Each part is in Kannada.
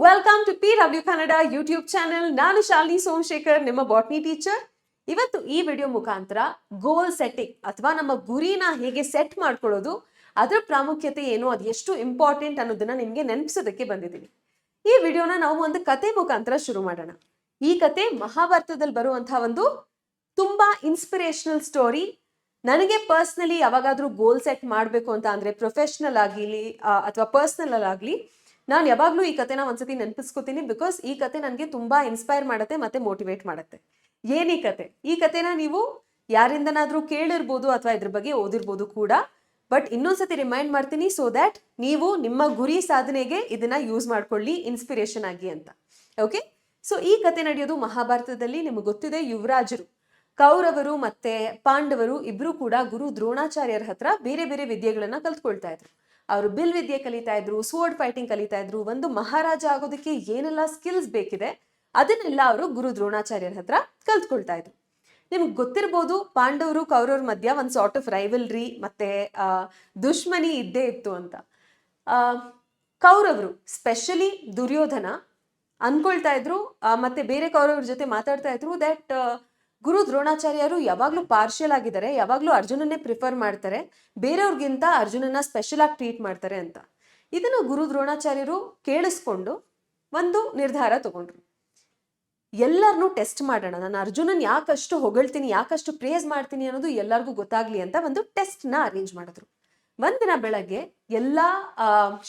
Welcome to PW Kannada YouTube channel. ನಾನು ಶಾಲಿನಿ ಸೋಮಶೇಖರ್, ನಿಮ್ಮ ಬಾಟ್ನಿ ಟೀಚರ್. ಇವತ್ತು ಈ ವಿಡಿಯೋ ಮುಖಾಂತರ ಗೋಲ್ ಸೆಟ್ಟಿಂಗ್ ಅಥವಾ ನಮ್ಮ ಗುರಿನ ಹೇಗೆ ಸೆಟ್ ಮಾಡ್ಕೊಳ್ಳೋದು, ಅದರ ಪ್ರಾಮುಖ್ಯತೆ ಏನು, ಅದು ಎಷ್ಟು ಇಂಪಾರ್ಟೆಂಟ್ ಅನ್ನೋದನ್ನ ನಿಮಗೆ ನೆನಪಿಸೋದಕ್ಕೆ ಬಂದಿದ್ದೀನಿ. ಈ ವಿಡಿಯೋನ ನಾವು ಒಂದು ಕತೆ ಮುಖಾಂತರ ಶುರು ಮಾಡೋಣ. ಈ ಕತೆ ಮಹಾಭಾರತದಲ್ಲಿ ಬರುವಂತಹ ಒಂದು ತುಂಬಾ ಇನ್ಸ್ಪಿರೇಷನಲ್ ಸ್ಟೋರಿ. ನನಗೆ ಪರ್ಸ್ನಲಿ ಯಾವಾಗಾದ್ರೂ ಗೋಲ್ ಸೆಟ್ ಮಾಡಬೇಕು ಅಂತ ಅಂದ್ರೆ, ಪ್ರೊಫೆಷನಲ್ ಆಗಿಲಿ ಅಥವಾ ಪರ್ಸ್ನಲ್ ಆಗಲಿ, ನಾನು ಯಾವಾಗಲೂ ಈ ಕತೆನ ಒಂದ್ಸತಿ ನೆನಪಿಸ್ಕೋತೀನಿ. ಬಿಕಾಸ್ ಈ ಕತೆ ನನಗೆ ತುಂಬಾ ಇನ್ಸ್ಪೈರ್ ಮಾಡುತ್ತೆ ಮತ್ತೆ ಮೋಟಿವೇಟ್ ಮಾಡುತ್ತೆ. ಏನ್ ಈ ಕತೆ? ಈ ಕತೆನ ನೀವು ಯಾರಿಂದನಾದ್ರೂ ಕೇಳಿರ್ಬೋದು ಅಥವಾ ಇದ್ರ ಬಗ್ಗೆ ಓದಿರ್ಬೋದು ಕೂಡ. ಬಟ್ ಇನ್ನೊಂದ್ಸತಿ ರಿಮೈಂಡ್ ಮಾಡ್ತೀನಿ, ಸೊ ದ್ಯಾಟ್ ನೀವು ನಿಮ್ಮ ಗುರಿ ಸಾಧನೆಗೆ ಇದನ್ನ ಯೂಸ್ ಮಾಡ್ಕೊಳ್ಳಿ ಇನ್ಸ್ಪಿರೇಷನ್ ಆಗಿ ಅಂತ. ಓಕೆ, ಸೊ ಈ ಕತೆ ನಡೆಯೋದು ಮಹಾಭಾರತದಲ್ಲಿ. ನಿಮಗೆ ಗೊತ್ತಿದೆ, ಯುವರಾಜರು ಕೌರವರು ಮತ್ತೆ ಪಾಂಡವರು ಇಬ್ರು ಕೂಡ ಗುರು ದ್ರೋಣಾಚಾರ್ಯರ ಹತ್ರ ಬೇರೆ ಬೇರೆ ವಿದ್ಯೆಗಳನ್ನ ಕಲ್ತ್ಕೊಳ್ತಾ ಇದ್ರು. ಅವರು ಬಿಲ್ ವಿದ್ಯೆ ಕಲಿತಾ ಇದ್ರು, ಸ್ವೋರ್ಡ್ ಫೈಟಿಂಗ್ ಕಲಿತಾ ಇದ್ರು. ಒಂದು ಮಹಾರಾಜ ಆಗೋದಕ್ಕೆ ಏನೆಲ್ಲ ಸ್ಕಿಲ್ಸ್ ಬೇಕಿದೆ ಅದನ್ನೆಲ್ಲ ಅವರು ಗುರು ದ್ರೋಣಾಚಾರ್ಯರ ಹತ್ರ ಕಲ್ತ್ಕೊಳ್ತಾ ಇದ್ರು. ನಿಮ್ಗೆ ಗೊತ್ತಿರ್ಬೋದು, ಪಾಂಡವರು ಕೌರವ್ರ ಮಧ್ಯ ಒಂದು ಸಾರ್ಟ್ ಆಫ್ ರೈವಲ್ರಿ ಮತ್ತೆ ದುಶ್ಮನಿ ಇದ್ದೇ ಇತ್ತು ಅಂತ. ಕೌರವರು ಸ್ಪೆಷಲಿ ದುರ್ಯೋಧನ ಅನ್ಕೊಳ್ತಾ ಇದ್ರು ಮತ್ತೆ ಬೇರೆ ಕೌರವ್ರ ಜೊತೆ ಮಾತಾಡ್ತಾ ಇದ್ರು ದಟ್ ಗುರು ದ್ರೋಣಾಚಾರ್ಯರು ಯಾವಾಗ್ಲೂ ಪಾರ್ಷಿಯಲ್ ಆಗಿದ್ದಾರೆ, ಯಾವಾಗ್ಲೂ ಅರ್ಜುನನ್ನೇ ಪ್ರಿಫರ್ ಮಾಡ್ತಾರೆ, ಬೇರೆಯವ್ರಿಗಿಂತ ಅರ್ಜುನನ್ನ ಸ್ಪೆಷಲ್ ಆಗಿ ಟ್ರೀಟ್ ಮಾಡ್ತಾರೆ ಅಂತ. ಇದನ್ನು ಗುರು ದ್ರೋಣಾಚಾರ್ಯರು ಕೇಳಿಸ್ಕೊಂಡು ಒಂದು ನಿರ್ಧಾರ ತಗೊಂಡ್ರು. ಎಲ್ಲರನ್ನೂ ಟೆಸ್ಟ್ ಮಾಡೋಣ, ನಾನು ಅರ್ಜುನನ್ ಯಾಕಷ್ಟು ಹೊಗಳ್ತೀನಿ, ಯಾಕಷ್ಟು ಪ್ರೇಸ್ ಮಾಡ್ತೀನಿ ಅನ್ನೋದು ಎಲ್ಲರಿಗೂ ಗೊತ್ತಾಗ್ಲಿ ಅಂತ ಒಂದು ಟೆಸ್ಟ್ ನ ಅರೇಂಜ್ ಮಾಡಿದ್ರು. ಒಂದಿನ ಬೆಳಗ್ಗೆ ಎಲ್ಲಾ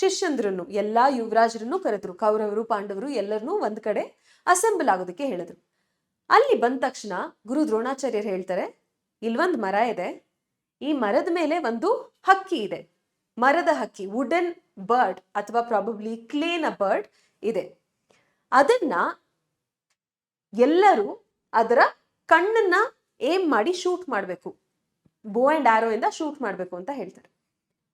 ಶಿಷ್ಯಂದ್ರನ್ನು, ಎಲ್ಲಾ ಯುವರಾಜರನ್ನು ಕರೆದ್ರು. ಕೌರವರು ಪಾಂಡವರು ಎಲ್ಲರನ್ನೂ ಒಂದ್ ಕಡೆ ಅಸೆಂಬಲ್ ಆಗೋದಕ್ಕೆ ಹೇಳಿದ್ರು. ಅಲ್ಲಿ ಬಂದ ತಕ್ಷಣ ಗುರು ದ್ರೋಣಾಚಾರ್ಯರು ಹೇಳ್ತಾರೆ, ಇಲ್ಲೊಂದು ಮರ ಇದೆ, ಈ ಮರದ ಮೇಲೆ ಒಂದು ಹಕ್ಕಿ ಇದೆ, ಮರದ ಹಕ್ಕಿ, ವುಡನ್ ಬರ್ಡ್ ಅಥವಾ ಪ್ರಾಬಬ್ಲಿ ಕ್ಲೇನ ಬರ್ಡ್ ಇದೆ. ಅದನ್ನ ಎಲ್ಲರೂ ಅದರ ಕಣ್ಣನ್ನ ಏಮ್ ಮಾಡಿ ಶೂಟ್ ಮಾಡಬೇಕು, ಬೋ ಅಂಡ್ ಆರೋ ಇಂದ ಶೂಟ್ ಮಾಡಬೇಕು ಅಂತ ಹೇಳ್ತಾರೆ.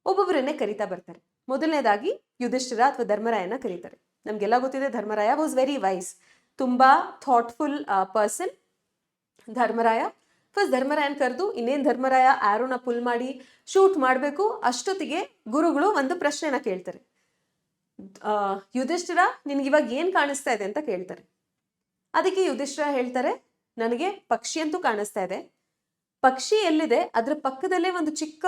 ಒಬ್ಬೊಬ್ಬರನ್ನೇ ಕರೀತಾ ಬರ್ತಾರೆ. ಮೊದಲನೇದಾಗಿ ಯುಧಿಷ್ಠಿರ ಅಥವಾ ಧರ್ಮರಾಯನ ಕರೀತಾರೆ. ನಮ್ಗೆಲ್ಲ ಗೊತ್ತಿದೆ, ಧರ್ಮರಾಯ ವಾಸ್ ವೆರಿ ವೈಸ್, ತುಂಬಾ ಥಾಟ್ಫುಲ್ ಪರ್ಸನ್ ಧರ್ಮರಾಯ. ಫಸ್ಟ್ ಧರ್ಮರಾಯನ್ ಕರೆದು, ಇನ್ನೇನ್ ಧರ್ಮರಾಯ ಆರೋನ ಪುಲ್ ಮಾಡಿ ಶೂಟ್ ಮಾಡಬೇಕು, ಅಷ್ಟೊತ್ತಿಗೆ ಗುರುಗಳು ಒಂದು ಪ್ರಶ್ನೆನ ಕೇಳ್ತಾರೆ. ಯುಧಿಷ್ಠಿರ, ನಿನ್ಗೆ ಇವಾಗ ಏನ್ ಕಾಣಿಸ್ತಾ ಇದೆ ಅಂತ ಕೇಳ್ತಾರೆ. ಅದಕ್ಕೆ ಯುಧಿಷ್ಠಿರ ಹೇಳ್ತಾರೆ, ನನಗೆ ಪಕ್ಷಿ ಅಂತೂ ಕಾಣಿಸ್ತಾ ಇದೆ, ಪಕ್ಷಿ ಎಲ್ಲಿದೆ ಅದ್ರ ಪಕ್ಕದಲ್ಲೇ ಒಂದು ಚಿಕ್ಕ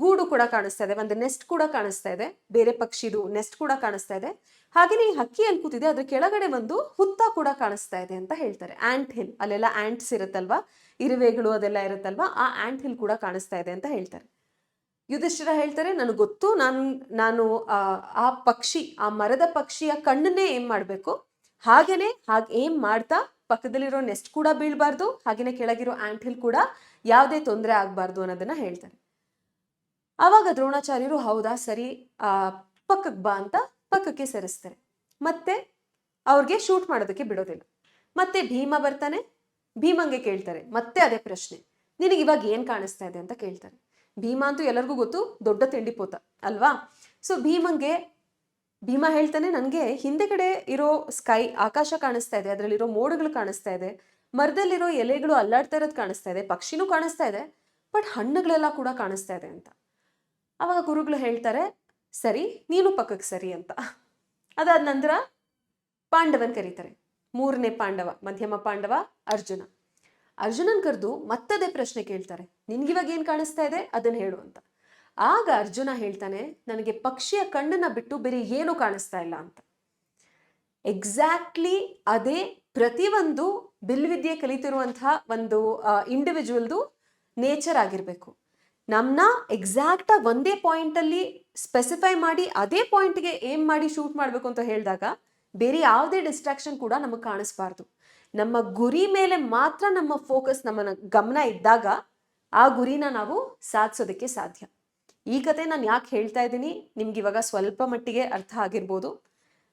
ಗೂಡು ಕೂಡ ಕಾಣಿಸ್ತಾ ಇದೆ, ಒಂದು ನೆಸ್ಟ್ ಕೂಡ ಕಾಣಿಸ್ತಾ ಇದೆ, ಬೇರೆ ಪಕ್ಷಿದು ನೆಸ್ಟ್ ಕೂಡ ಕಾಣಿಸ್ತಾ ಇದೆ, ಹಾಗೇನೆ ಈ ಹಕ್ಕಿ ಎಲ್ಲಿ ಕೂತಿದೆ ಅದ್ರ ಕೆಳಗಡೆ ಒಂದು ಹುತ್ತ ಕೂಡ ಕಾಣಿಸ್ತಾ ಇದೆ ಅಂತ ಹೇಳ್ತಾರೆ. ಆಂಟ್ ಹಿಲ್, ಅಲ್ಲೆಲ್ಲ ಆಂಟ್ಸ್ ಇರುತ್ತಲ್ವಾ, ಇರುವೆಗಳು ಅದೆಲ್ಲ ಇರುತ್ತಲ್ವಾ, ಆ ಆಂಟ್ ಹಿಲ್ ಕೂಡ ಕಾಣಿಸ್ತಾ ಇದೆ ಅಂತ ಹೇಳ್ತಾರೆ. ಯುಧಿಷ್ಠಿರ ಹೇಳ್ತಾರೆ, ನನಗೆ ಗೊತ್ತು, ನಾನು ಆ ಪಕ್ಷಿ, ಆ ಮರದ ಪಕ್ಷಿಯ ಕಣ್ಣನ್ನೇ ಏನ್ ಮಾಡ್ಬೇಕು, ಹಾಗೇನೆ ಏನ್ ಮಾಡ್ತಾ ಪಕ್ಕದಲ್ಲಿರೋ ನೆಸ್ಟ್ ಕೂಡ ಬೀಳ್ಬಾರ್ದು, ಹಾಗೇನೆ ಕೆಳಗಿರೋ ಆಂಟ್ ಹಿಲ್ ಕೂಡ ಯಾವುದೇ ತೊಂದರೆ ಆಗ್ಬಾರ್ದು ಅನ್ನೋದನ್ನ ಹೇಳ್ತಾರೆ. ಆವಾಗ ದ್ರೋಣಾಚಾರ್ಯರು, ಹೌದಾ ಸರಿ, ಪಕ್ಕಕ್ಕೆ ಬಾ ಅಂತ ಪಕ್ಕಕ್ಕೆ ಸರಿಸ್ತಾರೆ. ಮತ್ತೆ ಅವ್ರಿಗೆ ಶೂಟ್ ಮಾಡೋದಕ್ಕೆ ಬಿಡೋದಿಲ್ಲ. ಮತ್ತೆ ಭೀಮ ಬರ್ತಾನೆ, ಭೀಮಂಗೆ ಕೇಳ್ತಾರೆ ಮತ್ತೆ ಅದೇ ಪ್ರಶ್ನೆ, ನಿನಗೆ ಇವಾಗ ಏನ್ ಕಾಣಿಸ್ತಾ ಇದೆ ಅಂತ ಕೇಳ್ತಾರೆ. ಭೀಮ ಅಂತೂ ಎಲ್ಲರಿಗೂ ಗೊತ್ತು, ದೊಡ್ಡ ತಿಂಡಿಪೋತ ಅಲ್ವಾ. ಸೊ ಭೀಮ ಹೇಳ್ತಾನೆ, ನನಗೆ ಹಿಂದೆಗಡೆ ಇರೋ ಸ್ಕೈ, ಆಕಾಶ ಕಾಣಿಸ್ತಾ ಇದೆ, ಅದರಲ್ಲಿರೋ ಮೋಡಗಳು ಕಾಣಿಸ್ತಾ ಇದೆ, ಮರದಲ್ಲಿರೋ ಎಲೆಗಳು ಅಲ್ಲಾಡ್ತಾ ಇರೋದು ಕಾಣಿಸ್ತಾ ಇದೆ, ಪಕ್ಷಿನೂ ಕಾಣಿಸ್ತಾ ಇದೆ, ಬಟ್ ಹಣ್ಣುಗಳೆಲ್ಲ ಕೂಡ ಕಾಣಿಸ್ತಾ ಇದೆ ಅಂತ. ಅವಾಗ ಗುರುಗಳು ಹೇಳ್ತಾರೆ, ಸರಿ, ನೀನು ಪಕ್ಕಕ್ಕೆ ಸರಿ ಅಂತ. ಅದಾದ ನಂತರ ಪಾಂಡವನ್ ಕರೀತಾರೆ. ಮೂರನೇ ಪಾಂಡವ, ಮಧ್ಯಮ ಪಾಂಡವ ಅರ್ಜುನ. ಅರ್ಜುನನ್ ಕರೆದು ಮತ್ತದೇ ಪ್ರಶ್ನೆ ಕೇಳ್ತಾರೆ, ನಿನ್ಗಿವಾಗ ಏನ್ ಕಾಣಿಸ್ತಾ ಇದೆ ಅದನ್ನ ಹೇಳು ಅಂತ. ಆಗ ಅರ್ಜುನ ಹೇಳ್ತಾನೆ, ನನಗೆ ಪಕ್ಷಿಯ ಕಣ್ಣನ್ನ ಬಿಟ್ಟು ಬೇರೆ ಏನು ಕಾಣಿಸ್ತಾ ಇಲ್ಲ ಅಂತ. ಎಕ್ಸಾಕ್ಟ್ಲಿ ಅದೇ ಪ್ರತಿಯೊಂದು ಬಿಲ್ವಿದ್ಯೆ ಕಲಿತಿರುವಂತಹ ಒಂದು ಇಂಡಿವಿಜುವಲ್ದು ನೇಚರ್ ಆಗಿರ್ಬೇಕು. ನಮ್ಮನ್ನ ಎಕ್ಸಾಕ್ಟ್ ಆಗಿ ಒಂದೇ ಪಾಯಿಂಟ್ ಅಲ್ಲಿ ಸ್ಪೆಸಿಫೈ ಮಾಡಿ ಅದೇ ಪಾಯಿಂಟ್ಗೆ ಏಮ್ ಮಾಡಿ ಶೂಟ್ ಮಾಡಬೇಕು ಅಂತ ಹೇಳಿದಾಗ ಬೇರೆ ಯಾವುದೇ ಡಿಸ್ಟ್ರಾಕ್ಷನ್ ಕೂಡ ನಮಗೆ ಕಾಣಿಸ್ಬಾರ್ದು. ನಮ್ಮ ಗುರಿ ಮೇಲೆ ಮಾತ್ರ ನಮ್ಮ ಫೋಕಸ್, ನಮ್ಮ ಗಮನ ಇದ್ದಾಗ ಆ ಗುರಿನ ನಾವು ಸಾಧಿಸೋದಕ್ಕೆ ಸಾಧ್ಯ. ಈ ಕತೆ ನಾನು ಯಾಕೆ ಹೇಳ್ತಾ ಇದ್ದೀನಿ, ನಿಮ್ಗೆ ಇವಾಗ ಸ್ವಲ್ಪ ಮಟ್ಟಿಗೆ ಅರ್ಥ ಆಗಿರ್ಬೋದು.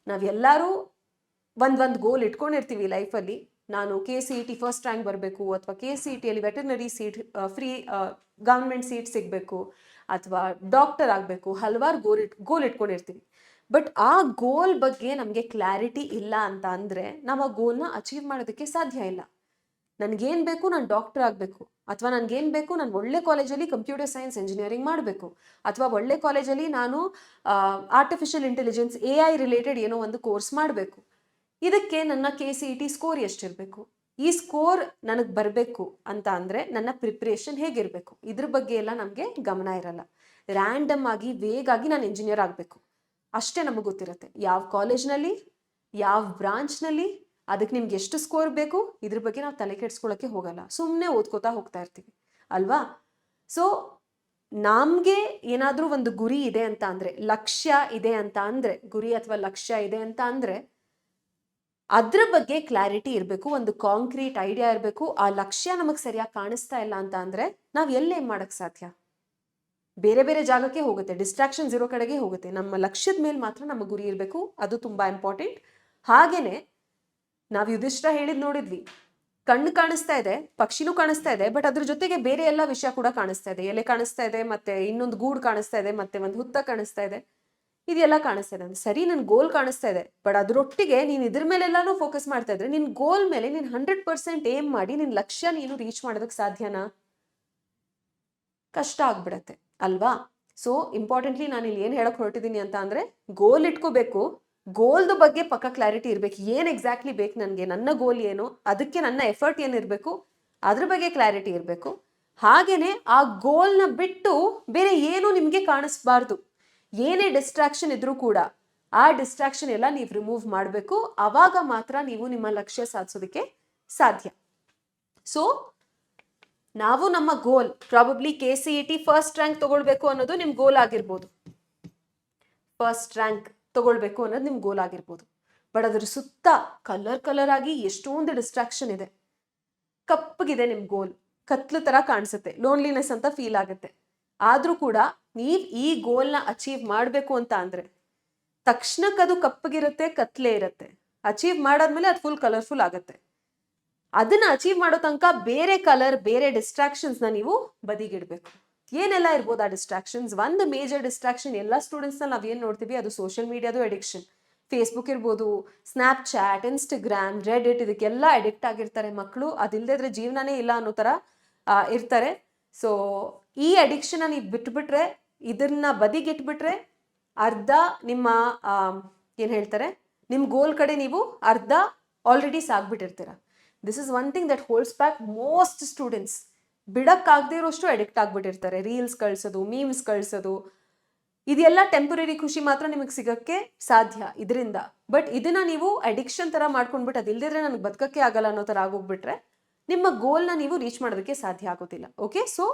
ನಾವೆಲ್ಲರೂ ಒಂದ್ ಗೋಲ್ ಇಟ್ಕೊಂಡಿರ್ತೀವಿ ಲೈಫಲ್ಲಿ. ನಾನು KCET ಫಸ್ಟ್ ರ್ಯಾಂಕ್ ಬರಬೇಕು, ಅಥವಾ KCETಯಲ್ಲಿ veterinary seat, free government seat ಸಿಗಬೇಕು, ಅಥವಾ ಡಾಕ್ಟರ್ ಆಗಬೇಕು, ಹಲವಾರು ಗೋಲ್ ಇಟ್ಕೊಂಡಿರ್ತೀವಿ. ಬಟ್ ಆ ಗೋಲ್ ಬಗ್ಗೆ ನಮಗೆ ಕ್ಲಾರಿಟಿ ಇಲ್ಲ ಅಂತ ಅಂದ್ರೆ ನಾವು ಆ ಗೋಲ್ನ ಅಚೀವ್ ಮಾಡೋದಕ್ಕೆ ಸಾಧ್ಯ ಇಲ್ಲ. ನನಗೇನು ಬೇಕು, ನಾನು ಡಾಕ್ಟರ್ ಆಗಬೇಕು, ಅಥವಾ ನನಗೇನು ಬೇಕು, ನಾನು ಒಳ್ಳೆ ಕಾಲೇಜಲ್ಲಿ ಕಂಪ್ಯೂಟರ್ ಸೈನ್ಸ್ ಇಂಜಿನಿಯರಿಂಗ್ ಮಾಡಬೇಕು, ಅಥವಾ ಒಳ್ಳೆ ಕಾಲೇಜಲ್ಲಿ ನಾನು ಆರ್ಟಿಫಿಷಿಯಲ್ ಇಂಟೆಲಿಜೆನ್ಸ್ AI ರಿಲೇಟೆಡ್ ಏನೋ ಒಂದು ಕೋರ್ಸ್ ಮಾಡಬೇಕು. ಇದಕ್ಕೆ ನನ್ನ KCET ಸ್ಕೋರ್ ಎಷ್ಟಿರಬೇಕು, ಈ ಸ್ಕೋರ್ ನನಗೆ ಬರಬೇಕು ಅಂತ ಅಂದರೆ ನನ್ನ ಪ್ರಿಪ್ರೇಷನ್ ಹೇಗಿರಬೇಕು, ಇದ್ರ ಬಗ್ಗೆ ಎಲ್ಲ ನಮಗೆ ಗಮನ ಇರಲ್ಲ. ರ್ಯಾಂಡಮ್ ಆಗಿ ವೇಗಾಗಿ ನಾನು ಇಂಜಿನಿಯರ್ ಆಗಬೇಕು ಅಷ್ಟೇ ನಮಗೆ ಗೊತ್ತಿರುತ್ತೆ. ಯಾವ ಕಾಲೇಜ್ನಲ್ಲಿ, ಯಾವ ಬ್ರಾಂಚ್ನಲ್ಲಿ, ಅದಕ್ಕೆ ನಿಮ್ಗೆ ಎಷ್ಟು ಸ್ಕೋರ್ ಬೇಕು, ಇದ್ರ ಬಗ್ಗೆ ನಾವು ತಲೆ ಕೆಡಿಸ್ಕೊಳ್ಳೋಕ್ಕೆ ಹೋಗಲ್ಲ, ಸುಮ್ಮನೆ ಓದ್ಕೋತಾ ಹೋಗ್ತಾ ಇರ್ತೀವಿ ಅಲ್ವಾ. ಸೊ ನಮಗೆ ಏನಾದರೂ ಒಂದು ಗುರಿ ಇದೆ ಅಂತ ಅಂದರೆ, ಲಕ್ಷ್ಯ ಇದೆ ಅಂತ ಅಂದರೆ, ಗುರಿ ಅಥವಾ ಲಕ್ಷ್ಯ ಇದೆ ಅಂತ ಅಂದರೆ ಅದ್ರ ಬಗ್ಗೆ ಕ್ಲಾರಿಟಿ ಇರಬೇಕು, ಒಂದು ಕಾಂಕ್ರೀಟ್ ಐಡಿಯಾ ಇರಬೇಕು. ಆ ಲಕ್ಷ್ಯ ನಮಗೆ ಸರಿಯಾಗಿ ಕಾಣಿಸ್ತಾ ಇಲ್ಲ ಅಂತ ಅಂದರೆ ನಾವು ಎಲ್ಲೇ ಮಾಡೋಕ್ಕೆ ಸಾಧ್ಯ, ಬೇರೆ ಬೇರೆ ಜಾಗಕ್ಕೆ ಹೋಗುತ್ತೆ, ಡಿಸ್ಟ್ರಾಕ್ಷನ್ಸ್ ಇರೋ ಕಡೆಗೆ ಹೋಗುತ್ತೆ. ನಮ್ಮ ಲಕ್ಷ್ಯದ ಮೇಲೆ ಮಾತ್ರ ನಮ್ಮ ಗುರಿ ಇರಬೇಕು, ಅದು ತುಂಬ ಇಂಪಾರ್ಟೆಂಟ್. ಹಾಗೇನೆ ನಾವು ಯುಧಿಷ್ಠಿರ ಹೇಳಿದ್ ನೋಡಿದ್ವಿ, ಕಣ್ಣು ಕಾಣಿಸ್ತಾ ಇದೆ, ಪಕ್ಷಿನೂ ಕಾಣಿಸ್ತಾ ಇದೆ, ಬಟ್ ಅದ್ರ ಜೊತೆಗೆ ಬೇರೆ ಎಲ್ಲ ವಿಷಯ ಕೂಡ ಕಾಣಿಸ್ತಾ ಇದೆ. ಎಲೆ ಕಾಣಿಸ್ತಾ ಇದೆ, ಮತ್ತೆ ಇನ್ನೊಂದು ಗೂಡು ಕಾಣಿಸ್ತಾ ಇದೆ, ಮತ್ತೆ ಒಂದು ಹುತ್ತ ಕಾಣಿಸ್ತಾ ಇದೆ, ಇದೆಲ್ಲ ಕಾಣಿಸ್ತಾ ಇದೆ. ಸರಿ, ನನ್ ಗೋಲ್ ಕಾಣಿಸ್ತಾ ಇದೆ, ಬಟ್ ಅದರೊಟ್ಟಿಗೆ ನೀನು ಇದ್ರ ಮೇಲೆಲ್ಲಾನು ಫೋಕಸ್ ಮಾಡ್ತಾ ಇದ್ರೆ ನಿನ್ ಗೋಲ್ ಮೇಲೆ ನೀನ್ 100% ಏಮ್ ಮಾಡಿ ನಿನ್ ಲಕ್ಷ್ಯ ನೀನು ರೀಚ್ ಮಾಡೋದಕ್ಕೆ ಸಾಧ್ಯನಾ? ಕಷ್ಟ ಆಗ್ಬಿಡತ್ತೆ ಅಲ್ವಾ. ಸೊ ಇಂಪಾರ್ಟೆಂಟ್ಲಿ ನಾನು ಇಲ್ಲಿ ಏನ್ ಹೇಳಕ್ ಹೊರಟಿದ್ದೀನಿ ಅಂತ ಅಂದ್ರೆ, ಗೋಲ್ ಇಟ್ಕೋಬೇಕು, ಗೋಲ್ದ ಬಗ್ಗೆ ಪಕ್ಕ ಕ್ಲಾರಿಟಿ ಇರ್ಬೇಕು. ಏನ್ ಎಕ್ಸಾಕ್ಟ್ಲಿ ಬೇಕು ನನಗೆ, ನನ್ನ ಗೋಲ್ ಏನು, ಅದಕ್ಕೆ ನನ್ನ ಎಫರ್ಟ್ ಏನಿರ್ಬೇಕು, ಅದ್ರ ಬಗ್ಗೆ ಕ್ಲಾರಿಟಿ ಇರಬೇಕು. ಹಾಗೇನೆ ಆ ಗೋಲ್ನ ಬಿಟ್ಟು ಬೇರೆ ಏನು ನಿಮ್ಗೆ ಕಾಣಿಸ್ಬಾರ್ದು. ಏನೇ ಡಿಸ್ಟ್ರಾಕ್ಷನ್ ಇದ್ರೂ ಕೂಡ ಆ ಡಿಸ್ಟ್ರಾಕ್ಷನ್ ಎಲ್ಲ ನೀವು ರಿಮೂವ್ ಮಾಡಬೇಕು. ಆವಾಗ ಮಾತ್ರ ನೀವು ನಿಮ್ಮ ಲಕ್ಷ್ಯ ಸಾಧಿಸೋದಕ್ಕೆ ಸಾಧ್ಯ. ಸೊ ನಾವು ನಮ್ಮ ಗೋಲ್ ಪ್ರಾಬಬ್ಲಿ KCET ಫಸ್ಟ್ ರ್ಯಾಂಕ್ ತಗೊಳ್ಬೇಕು ಅನ್ನೋದು ನಿಮ್ ಗೋಲ್ ಆಗಿರ್ಬೋದು, ಫಸ್ಟ್ ರ್ಯಾಂಕ್ ತಗೊಳ್ಬೇಕು ಅನ್ನೋದು ನಿಮ್ ಗೋಲ್ ಆಗಿರ್ಬೋದು. ಬಟ್ ಅದ್ರ ಸುತ್ತ ಕಲರ್ ಆಗಿ ಎಷ್ಟೊಂದು ಡಿಸ್ಟ್ರಾಕ್ಷನ್ ಇದೆ. ಕಪ್ಪಗಿದೆ ನಿಮ್ ಗೋಲ್, ಕತ್ಲು ತರ ಕಾಣಿಸುತ್ತೆ, ಲೋನ್ಲಿನೆಸ್ ಅಂತ ಫೀಲ್ ಆಗುತ್ತೆ. ಆದ್ರೂ ಕೂಡ ನೀವ್ ಈ ಗೋಲ್ನ ಅಚೀವ್ ಮಾಡಬೇಕು ಅಂತ ಅಂದ್ರೆ ತಕ್ಷಣಕ್ಕೆ ಅದು ಕಪ್ಪಗಿರುತ್ತೆ, ಕತ್ಲೆ ಇರುತ್ತೆ. ಅಚೀವ್ ಮಾಡಾದ್ಮೇಲೆ ಅದು ಫುಲ್ ಕಲರ್ಫುಲ್ ಆಗುತ್ತೆ. ಅದನ್ನ ಅಚೀವ್ ಮಾಡೋ ತನಕ ಬೇರೆ ಕಲರ್, ಬೇರೆ ಡಿಸ್ಟ್ರಾಕ್ಷನ್ಸ್ ನ ನೀವು ಬದಿಗಿಡ್ಬೇಕು. ಏನೆಲ್ಲ ಇರ್ಬೋದು ಆ ಡಿಸ್ಟ್ರಾಕ್ಷನ್ಸ್? ಒಂದು ಮೇಜರ್ ಡಿಸ್ಟ್ರಾಕ್ಷನ್ ಎಲ್ಲ ಸ್ಟೂಡೆಂಟ್ಸ್ ನಾವ್ ಏನ್ ನೋಡ್ತೀವಿ, ಅದು ಸೋಷಿಯಲ್ ಮೀಡಿಯಾದು ಅಡಿಕ್ಷನ್. ಫೇಸ್ಬುಕ್ ಇರ್ಬೋದು, ಸ್ನ್ಯಾಪ್ಚಾಟ್, ಇನ್ಸ್ಟಾಗ್ರಾಮ್, ರೆಡಿಟ್, ಇದಕ್ಕೆಲ್ಲ ಅಡಿಕ್ಟ್ ಆಗಿರ್ತಾರೆ ಮಕ್ಕಳು. ಅದಿಲ್ಲದ್ರೆ ಜೀವನನೇ ಇಲ್ಲ ಅನ್ನೋ ತರ ಇರ್ತಾರೆ. ಸೊ ಈ ಅಡಿಕ್ಷನ್ ನೀವು ಬಿಟ್ಬಿಟ್ರೆ, ಇದನ್ನ ಬದಿಗಿಟ್ಬಿಟ್ರೆ ಅರ್ಧ ನಿಮ್ಮ ಏನ್ ಹೇಳ್ತಾರೆ, ನಿಮ್ ಗೋಲ್ ಕಡೆ ನೀವು ಅರ್ಧ ಆಲ್ರೆಡಿ ಸಾಗ್ಬಿಟ್ಟಿರ್ತೀರ. This is one thing that holds back most students. ಬಿಡಕ್ಕಾಗದೇ ಇರೋಷ್ಟು ಅಡಿಕ್ಟ್ ಆಗ್ಬಿಟ್ಟಿರ್ತಾರೆ. ರೀಲ್ಸ್ ಕಳ್ಸೋದು, ಮೀಮ್ಸ್ ಕಳ್ಸೋದು, ಇದೆಲ್ಲ ಟೆಂಪರರಿ ಖುಷಿ ಮಾತ್ರ ನಿಮಗೆ ಸಿಗಕ್ಕೆ ಸಾಧ್ಯ ಇದರಿಂದ. ಬಟ್ ಇದನ್ನ ನೀವು ಅಡಿಕ್ಷನ್ ತರ ಮಾಡ್ಕೊಂಡ್ಬಿಟ್ಟು ಅದಿಲ್ದಿದ್ರೆ ನನಗೆ ಬದುಕಕ್ಕೆ ಆಗಲ್ಲ ಅನ್ನೋ ತರ ಆಗೋಗ್ಬಿಟ್ರೆ ನಿಮ್ಮ ಗೋಲ್ನ ನೀವು ರೀಚ್ ಮಾಡೋದಕ್ಕೆ ಸಾಧ್ಯ ಆಗೋದಿಲ್ಲ. ಓಕೆ, ಸೊ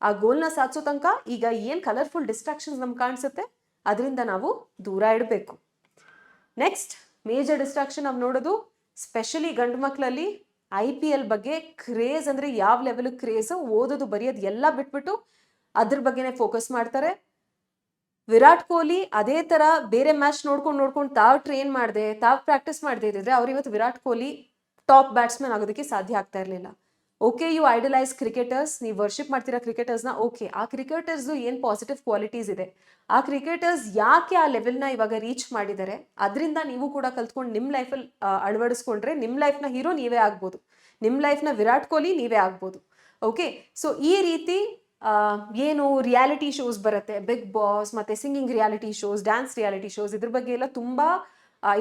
ಆ ಗೋಲ್ನ ಸಾಧಿಸೋ ತನಕ ಈಗ ಏನ್ ಕಲರ್ಫುಲ್ ಡಿಸ್ಟ್ರಾಕ್ಷನ್ಸ್ ನಮ್ಗೆ ಕಾಣಿಸುತ್ತೆ ಅದರಿಂದ ನಾವು ದೂರ ಇಡಬೇಕು. ನೆಕ್ಸ್ಟ್ ಮೇಜರ್ ಡಿಸ್ಟ್ರಾಕ್ಷನ್ ನಾವು ನೋಡೋದು ಸ್ಪೆಷಲಿ ಗಂಡು ಮಕ್ಕಳಲ್ಲಿ IPL ಬಗ್ಗೆ ಕ್ರೇಜ್. ಅಂದ್ರೆ ಯಾವ ಲೆವೆಲ್ ಕ್ರೇಜ್, ಓದೋದು ಬರೆಯೋದು ಎಲ್ಲ ಬಿಟ್ಬಿಟ್ಟು ಅದ್ರ ಬಗ್ಗೆನೇ ಫೋಕಸ್ ಮಾಡ್ತಾರೆ. ವಿರಾಟ್ ಕೊಹ್ಲಿ ಅದೇ ತರ ಬೇರೆ ಮ್ಯಾಚ್ ನೋಡ್ಕೊಂಡು ತಾವ್ ಟ್ರೈನ್ ಮಾಡದೆ, ತಾವ್ ಪ್ರಾಕ್ಟೀಸ್ ಮಾಡದೆ ಇದ್ರೆ ಅವ್ರು ಇವತ್ತು ವಿರಾಟ್ ಕೊಹ್ಲಿ ಟಾಪ್ ಬ್ಯಾಟ್ಸ್ಮನ್ ಆಗೋದಕ್ಕೆ ಸಾಧ್ಯ ಆಗ್ತಾ ಇರಲಿಲ್ಲ. ಓಕೆ, ಯು ಐಡಲೈಸ್ ಕ್ರಿಕೆಟರ್ಸ್, ನೀವು ವರ್ಷಿಪ್ ಮಾಡ್ತೀರಾ ಕ್ರಿಕೆಟರ್ಸ್ನ. ಓಕೆ, ಆ ಕ್ರಿಕೆಟರ್ಸ್ ಏನ್ ಪಾಸಿಟಿವ್ ಕ್ವಾಲಿಟೀಸ್ ಇದೆ, ಆ ಕ್ರಿಕೆಟರ್ಸ್ ಯಾಕೆ ಆ ಲೆವೆಲ್ನ ಇವಾಗ ರೀಚ್ ಮಾಡಿದ್ದಾರೆ, ಅದರಿಂದ ನೀವು ಕೂಡ ಕಲ್ತ್ಕೊಂಡು ನಿಮ್ಮ ಲೈಫಲ್ಲಿ ಅಳವಡಿಸ್ಕೊಂಡ್ರೆ ನಿಮ್ಮ ಲೈಫ್ನ ಹೀರೋ ನೀವೇ ಆಗ್ಬೋದು, ನಿಮ್ಮ ಲೈಫ್ನ ವಿರಾಟ್ ಕೊಹ್ಲಿ ನೀವೇ ಆಗ್ಬೋದು. ಓಕೆ, ಸೊ ಈ ರೀತಿ ಏನು ರಿಯಾಲಿಟಿ ಶೋಸ್ ಬರುತ್ತೆ, ಬಿಗ್ ಬಾಸ್ ಮತ್ತೆ singing reality shows, dance reality shows, ಇದ್ರ ಬಗ್ಗೆ ಎಲ್ಲ ತುಂಬಾ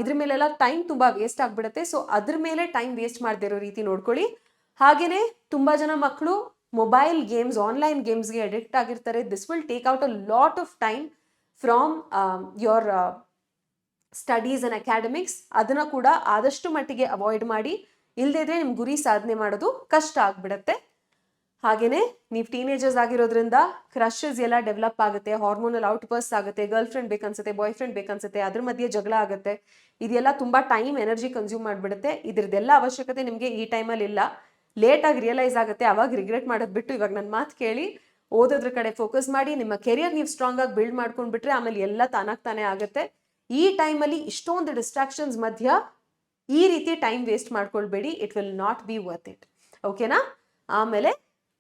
ಇದ್ರ ಮೇಲೆಲ್ಲ ಟೈಮ್ ತುಂಬಾ ವೇಸ್ಟ್ ಆಗ್ಬಿಡುತ್ತೆ. ಸೊ ಅದ್ರ ಮೇಲೆ ಟೈಮ್ ವೇಸ್ಟ್ ಮಾಡದೇ ಇರೋ ರೀತಿ ನೋಡ್ಕೊಳ್ಳಿ. ಹಾಗೇನೆ ತುಂಬಾ ಜನ ಮಕ್ಕಳು ಮೊಬೈಲ್ ಗೇಮ್ಸ್, ಆನ್ಲೈನ್ ಗೇಮ್ಸ್ಗೆ ಅಡಿಕ್ಟ್ ಆಗಿರ್ತಾರೆ. This will take out a lot of time from your studies and academics. ಅದನ್ನ ಕೂಡ ಆದಷ್ಟು ಮಟ್ಟಿಗೆ ಅವಾಯ್ಡ್ ಮಾಡಿ, ಇಲ್ಲದಿದ್ರೆ ನಿಮ್ ಗುರಿ ಸಾಧನೆ ಮಾಡೋದು ಕಷ್ಟ ಆಗ್ಬಿಡತ್ತೆ. ಹಾಗೇನೆ ನೀವು ಟೀನೇಜರ್ಸ್ ಆಗಿರೋದ್ರಿಂದ ಕ್ರಶಸ್ ಎಲ್ಲ ಡೆವಲಪ್ ಆಗುತ್ತೆ, ಹಾರ್ಮೋನಲ್ ಔಟ್ ಬರ್ಸ್ ಆಗುತ್ತೆ, ಗರ್ಲ್ ಫ್ರೆಂಡ್ ಬೇಕನ್ಸುತ್ತೆ, ಬಾಯ್ ಫ್ರೆಂಡ್ ಬೇಕನ್ಸುತ್ತೆ, ಅದ್ರ ಮಧ್ಯೆ ಜಗಳ ಆಗುತ್ತೆ. ಇದೆಲ್ಲ ತುಂಬಾ ಟೈಮ್, ಎನರ್ಜಿ ಕನ್ಸ್ಯೂಮ್ ಮಾಡಿಬಿಡುತ್ತೆ. ಇದ್ರದ್ದೆಲ್ಲ ಅವಶ್ಯಕತೆ ನಿಮಗೆ ಈ ಟೈಮಲ್ಲಿ ಇಲ್ಲ. ಲೇಟಾಗಿ ರಿಯಲೈಸ್ ಆಗುತ್ತೆ, ಅವಾಗ ರಿಗ್ರೆಟ್ ಮಾಡೋದು ಬಿಟ್ಟು ಇವಾಗ ನನ್ನ ಮಾತು ಕೇಳಿ ಓದೋದ್ರ ಕಡೆ ಫೋಕಸ್ ಮಾಡಿ ನಿಮ್ಮ ಕೆರಿಯರ್ ನೀವು ಸ್ಟ್ರಾಂಗ್ ಆಗಿ ಬಿಲ್ಡ್ ಮಾಡ್ಕೊಂಡ್ಬಿಟ್ರೆ ಆಮೇಲೆ ಎಲ್ಲ ತಾನೇ ಆಗುತ್ತೆ. ಈ ಟೈಮಲ್ಲಿ ಇಷ್ಟೊಂದು ಡಿಸ್ಟ್ರಾಕ್ಷನ್ಸ್ ಮಧ್ಯ ಈ ರೀತಿ ಟೈಮ್ ವೇಸ್ಟ್ ಮಾಡ್ಕೊಳ್ಬೇಡಿ. It will not be worth it. ಓಕೆನಾ? ಆಮೇಲೆ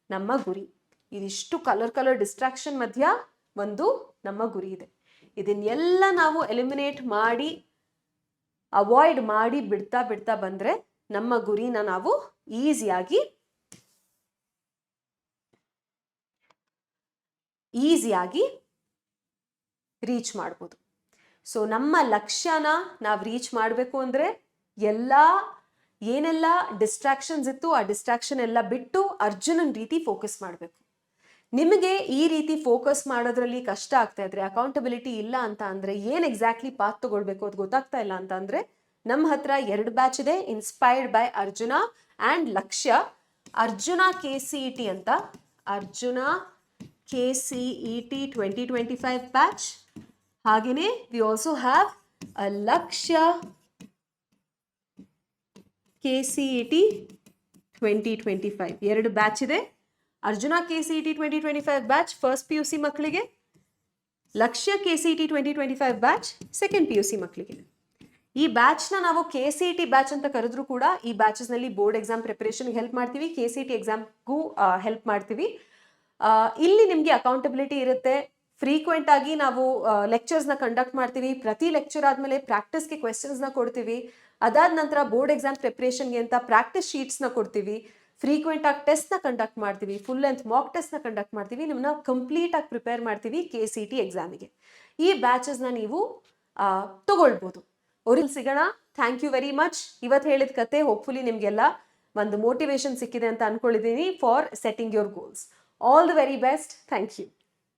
ನಮ್ಮ ಗುರಿ, ಇದಿಷ್ಟು ಕಲರ್ ಡಿಸ್ಟ್ರಾಕ್ಷನ್ ಮಧ್ಯ ಒಂದು ನಮ್ಮ ಗುರಿ ಇದೆ. ಇದನ್ನೆಲ್ಲ ನಾವು ಎಲಿಮಿನೇಟ್ ಮಾಡಿ, ಅವಾಯ್ಡ್ ಮಾಡಿ ಬಿಡ್ತಾ ಬಂದ್ರೆ ನಮ್ಮ ಗುರಿನ ನಾವು ಈಸಿಯಾಗಿ ಈಸಿಯಾಗಿ ರೀಚ್ ಮಾಡ್ಬೋದು. ಸೊ ನಮ್ಮ ಲಕ್ಷ್ಯನ ನಾವು ರೀಚ್ ಮಾಡಬೇಕು ಅಂದರೆ ಏನೆಲ್ಲ ಡಿಸ್ಟ್ರಾಕ್ಷನ್ಸ್ ಇತ್ತು ಆ ಡಿಸ್ಟ್ರಾಕ್ಷನ್ ಎಲ್ಲ ಬಿಟ್ಟು ಅರ್ಜುನನ್ ರೀತಿ ಫೋಕಸ್ ಮಾಡಬೇಕು. ನಿಮಗೆ ಈ ರೀತಿ ಫೋಕಸ್ ಮಾಡೋದ್ರಲ್ಲಿ ಕಷ್ಟ ಆಗ್ತಾ ಇದ್ರೆ, ಅಕೌಂಟಬಿಲಿಟಿ ಇಲ್ಲ ಅಂತ ಅಂದರೆ, ಏನು ಎಕ್ಸಾಕ್ಟ್ಲಿ ಪಾತ್ ತಗೊಳ್ಬೇಕು ಅದು ಗೊತ್ತಾಗ್ತಾ ಇಲ್ಲ ಅಂತ ಅಂದರೆ, ನಮ್ಮ ಹತ್ರ 2 ಬ್ಯಾಚ್ ಇದೆ, ಇನ್ಸ್ಪೈರ್ಡ್ ಬೈ ಅರ್ಜುನ ಆ್ಯಂಡ್ ಲಕ್ಷ್ಯ. ಅರ್ಜುನ KCET ಅಂತ, ಅರ್ಜುನ KCET 2025 ಬ್ಯಾಚ್. ಹಾಗೆಯೇ ವಿ ಆಲ್ಸೋ ಹ್ಯಾವ್ ಅ ಲಕ್ಷ್ಯ KCET 2025. 2 ಬ್ಯಾಚ್ ಇದೆ. Arjuna KCET 2025 batch first PUC ಮಕ್ಕಳಿಗೆ, ಲಕ್ಷ್ಯ KCET 2025 ಬ್ಯಾಚ್ ಸೆಕೆಂಡ್ PUC ಮಕ್ಕಳಿಗೆ. ಈ ಬ್ಯಾಚ್ನ ನಾವು KCET ಬ್ಯಾಚ್ ಅಂತ ಕರೆದ್ರೂ ಕೂಡ ಈ ಬ್ಯಾಚಸ್ನಲ್ಲಿ ಬೋರ್ಡ್ ಎಕ್ಸಾಮ್ ಪ್ರಿಪರೇಷನ್ಗೆ ಹೆಲ್ಪ್ ಮಾಡ್ತೀವಿ, KCET ಎಕ್ಸಾಮ್ಗೂ ಹೆಲ್ಪ್ ಮಾಡ್ತೀವಿ. ಇಲ್ಲಿ ನಿಮಗೆ ಅಕೌಂಟಬಿಲಿಟಿ ಇರುತ್ತೆ. ಫ್ರೀಕ್ವೆಂಟ್ ಆಗಿ ನಾವು ಲೆಕ್ಚರ್ಸ್ನ ಕಂಡಕ್ಟ್ ಮಾಡ್ತೀವಿ. ಪ್ರತಿ ಲೆಕ್ಚರ್ ಆದಮೇಲೆ ಪ್ರಾಕ್ಟೀಸ್ಗೆ ಕ್ವೆಶನ್ಸ್ನ ಕೊಡ್ತೀವಿ. ಅದಾದ ನಂತರ ಬೋರ್ಡ್ ಎಕ್ಸಾಮ್ ಪ್ರಿಪರೇಷನ್ಗೆ ಅಂತ ಪ್ರಾಕ್ಟೀಸ್ ಶೀಟ್ಸ್ನ ಕೊಡ್ತೀವಿ. ಫ್ರೀಕ್ವೆಂಟ್ ಆಗಿ ಟೆಸ್ಟ್ನ ಕಂಡಕ್ಟ್ ಮಾಡ್ತೀವಿ, ಫುಲ್ ಲೆಂತ್ ಮಾಕ್ ಟೆಸ್ಟ್ನ ಕಂಡಕ್ಟ್ ಮಾಡ್ತೀವಿ. ನಿಮ್ಮನ್ನ ಕಂಪ್ಲೀಟ್ ಆಗಿ ಪ್ರಿಪೇರ್ ಮಾಡ್ತೀವಿ KCET ಎಕ್ಸಾಮಿಗೆ. ಈ ಬ್ಯಾಚಸ್ನ ನೀವು ತಗೊಳ್ಬೋದು. ಅವ್ರಿಗೆ ಸಿಗೋಣ. Thank you very much. ಇವತ್ತು ಹೇಳಿದ ಕತೆ ಹೋಪ್ಫುಲಿ ನಿಮಗೆಲ್ಲ ಒಂದು ಮೋಟಿವೇಶನ್ ಸಿಕ್ಕಿದೆ ಅಂತ ಅನ್ಕೊಂಡಿದ್ದೀನಿ for setting your goals. All the very best. Thank you.